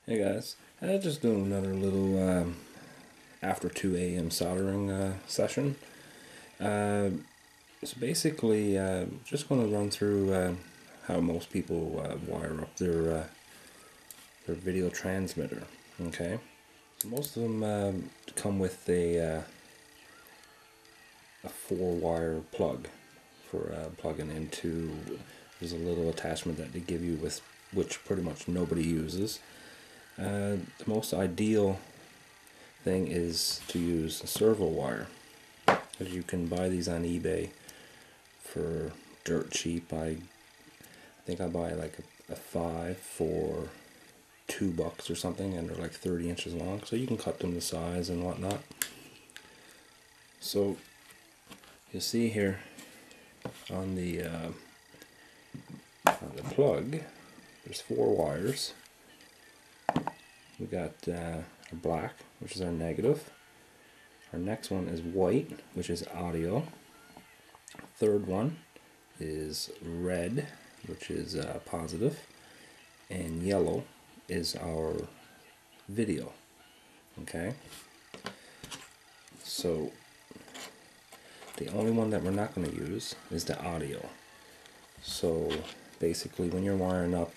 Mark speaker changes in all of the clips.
Speaker 1: Hey guys, just doing another little after 2 a.m. soldering session. So basically, just going to run through how most people wire up their video transmitter. Okay, so most of them come with a 4-wire plug for plugging into. There's a little attachment that they give you with which pretty much nobody uses. The most ideal thing is to use a servo wire, because you can buy these on eBay for dirt cheap. I think I buy like a 5 for $2 or something, and they're like 30 inches long, so you can cut them to size and whatnot. So you'll see here on the plug, there's 4 wires. We got our black, which is our negative. Our next one is white, which is audio. Third one is red, which is positive. And yellow is our video. Okay? So the only one that we're not going to use is the audio. So basically, when you're wiring up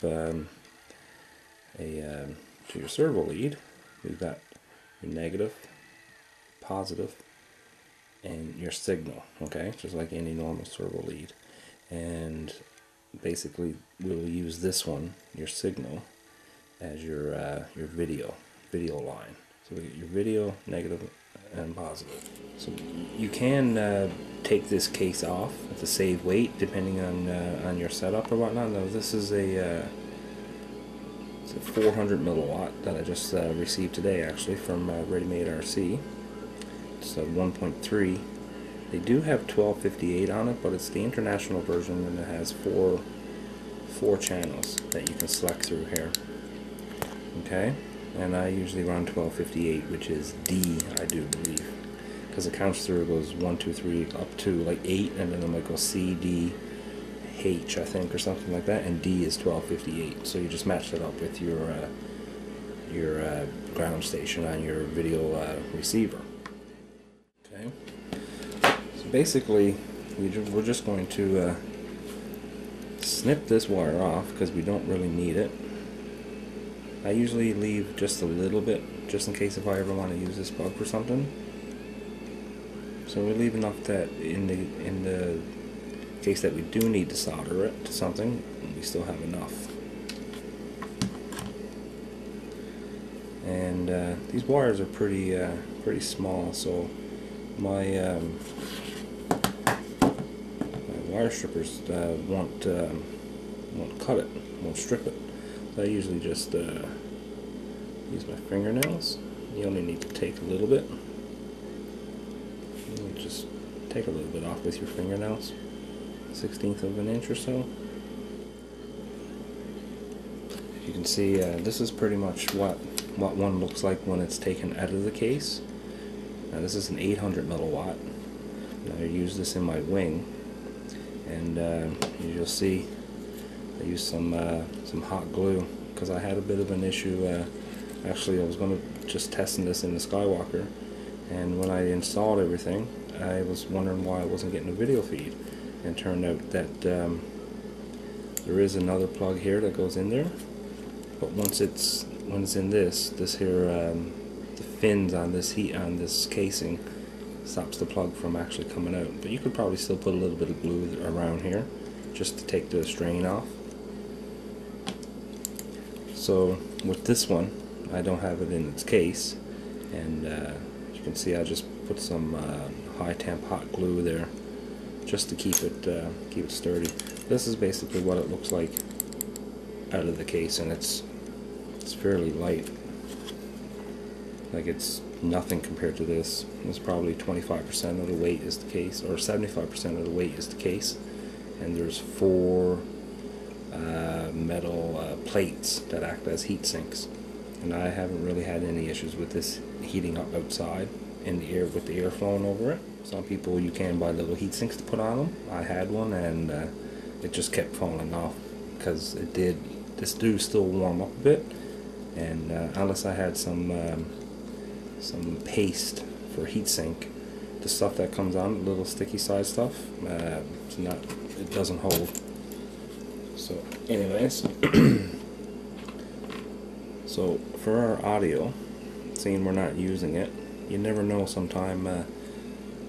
Speaker 1: to your servo lead, we've got your negative, positive, and your signal, okay, just like any normal servo lead. And basically we'll use this one, your signal, as your video line. So we get your video, negative, and positive. So you can take this case off to save weight depending on your setup or whatnot. Now this is it's a 400 milliwatt that I just received today, actually, from Ready Made RC. It's a 1.3. They do have 1258 on it, but it's the international version, and it has four channels that you can select through here. Okay, and I usually run 1258, which is D, I do believe, because it counts through. It goes 1, 2, 3 up to like 8, and then it might go C, D, H, I think, or something like that, and D is 1258. So you just match that up with your ground station on your video receiver. Okay. So basically, we're just going to snip this wire off because we don't really need it. I usually leave just a little bit, just in case if I ever want to use this plug for something. So we leave enough that in the case that we do need to solder it to something, we still have enough. And these wires are pretty small, so my wire strippers won't cut it, won't strip it. So I usually just use my fingernails. You only need to take a little bit. You just take a little bit off with your fingernails. 1/16 of an inch or so. You can see this is pretty much what one looks like when it's taken out of the case. Now this is an 800 milliwatt. Now I use this in my wing, and you'll see I use some hot glue because I had a bit of an issue. Actually, I was going to just testing this in the Skywalker, and when I installed everything, I was wondering why I wasn't getting a video feed. And it turned out that there is another plug here that goes in there, but when it's in this here, the fins on this casing stops the plug from actually coming out. But you could probably still put a little bit of glue around here just to take the strain off. So with this one, I don't have it in its case, and you can see I just put some high temp hot glue there, just to keep it sturdy. This is basically what it looks like out of the case, and it's fairly light. Like, it's nothing compared to this. It's probably 25% of the weight is the case, or 75% of the weight is the case. And there's 4 metal plates that act as heat sinks. And I haven't really had any issues with this heating up outside in the air with the air flowing over it. Some people, you can buy little heat sinks to put on them. I had one, and it just kept falling off because this do still warm up a bit, and unless I had some paste for heatsink, the stuff that comes on, the little sticky side stuff, it doesn't hold. So anyways, so for our audio, seeing we're not using it, you never know, sometime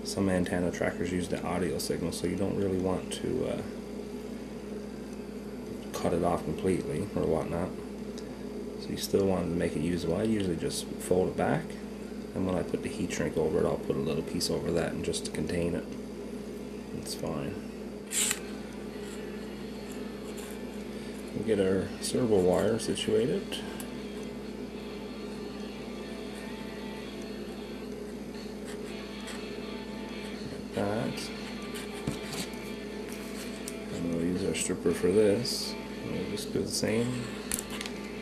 Speaker 1: some antenna trackers use the audio signal, so you don't really want to cut it off completely or whatnot. So you still want to make it usable. I usually just fold it back, and when I put the heat shrink over it, I'll put a little piece over that and just to contain it. It's fine. We'll get our servo wire situated. Like that. And we'll use our stripper for this. We'll just do the same.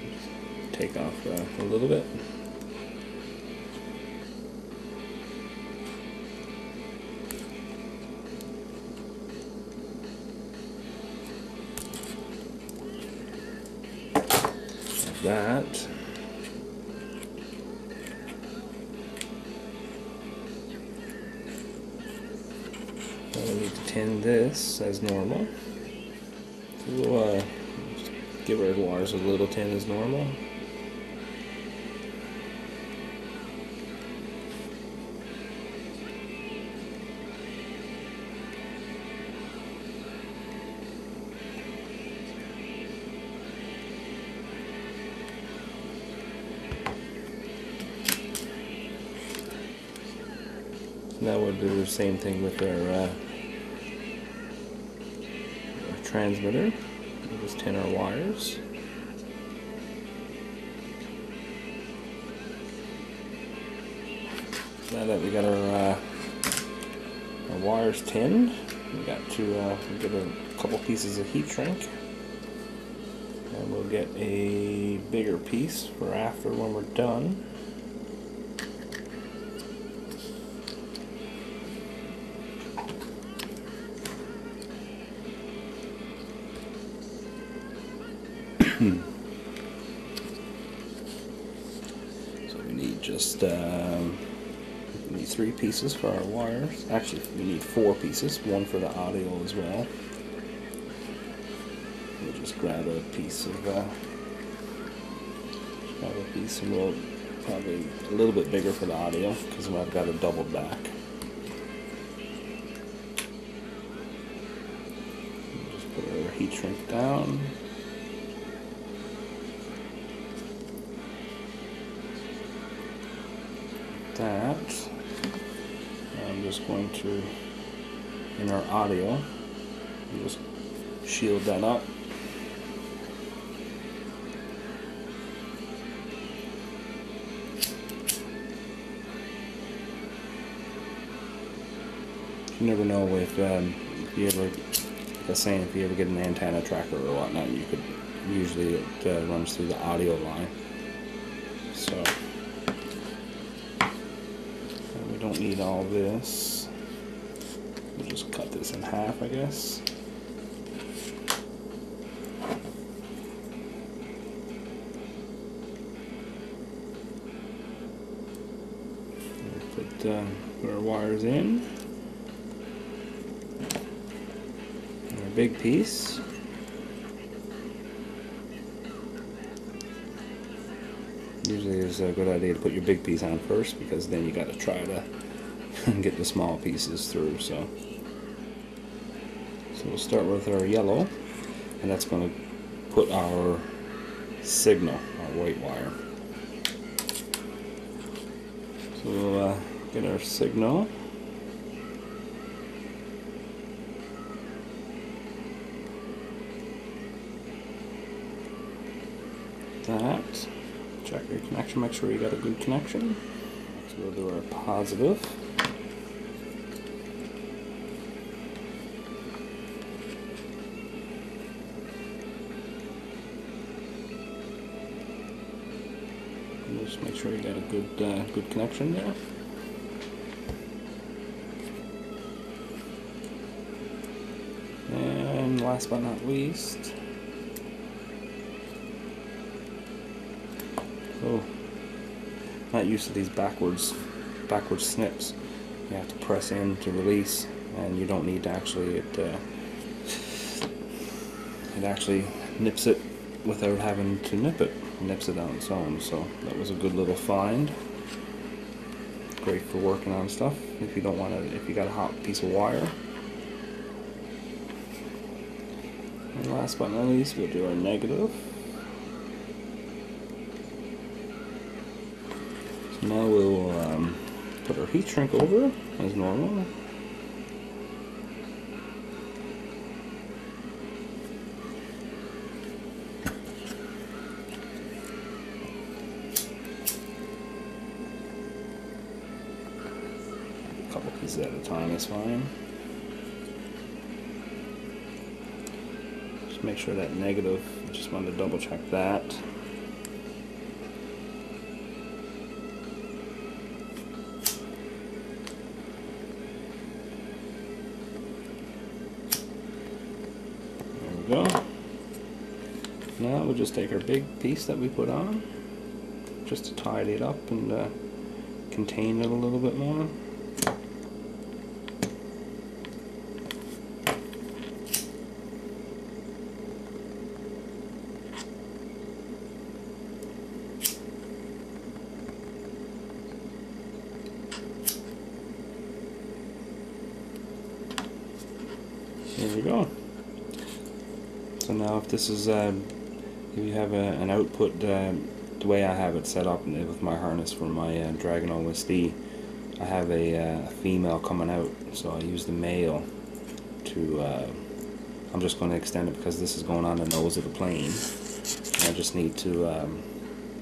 Speaker 1: Just take off a little bit. That. Now we need to tin this as normal. So we'll give our wires a little tin as normal. Now we'll do the same thing with our transmitter. We'll just tin our wires. Now that we got our wires tinned, we got to get a couple pieces of heat shrink, and we'll get a bigger piece for after when we're done. So we need just we need 3 pieces for our wires. Actually, we need 4 pieces, one for the audio as well. We'll just grab a piece of and we'll probably a little bit bigger for the audio because I've got it doubled back. We'll just put our heat shrink down. That. I'm just going to, in our audio, just shield that up. You never know if you ever, like I was saying, if you ever get an antenna tracker or whatnot, you could usually it runs through the audio line. So. We don't need all this. We'll just cut this in half, I guess. We'll put our wires in. And our big piece. Usually it's a good idea to put your big piece on first, because then you got to try to get the small pieces through. So we'll start with our yellow, and that's going to put our signal, our white wire. So we'll get our signal. That. Check your connection, make sure you got a good connection. So we'll do our positive. And just make sure you got a good connection there. And last but not least, Oh, not used to these backwards snips. You have to press in to release, and you don't need to actually, it actually nips it without having to nip it. It nips it on its own, so that was a good little find. Great for working on stuff if you don't want to, if you got a hot piece of wire. And last but not least, we'll do our negative. So now we'll put our heat shrink over as normal. A couple pieces at a time is fine. Just make sure that negative, just wanted to double check that. Go. Now we'll just take our big piece that we put on, just to tidy it up and contain it a little bit more. There we go. So now if this is, if you have an output, the way I have it set up with my harness for my Dragon OSD, I have a female coming out, so I use the male to, I'm just going to extend it because this is going on the nose of the plane. I just need to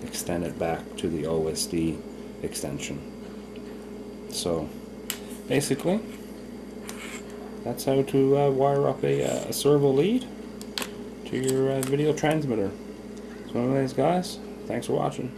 Speaker 1: extend it back to the OSD extension. So basically, that's how to wire up a servo lead to your video transmitter. So anyways guys, thanks for watching.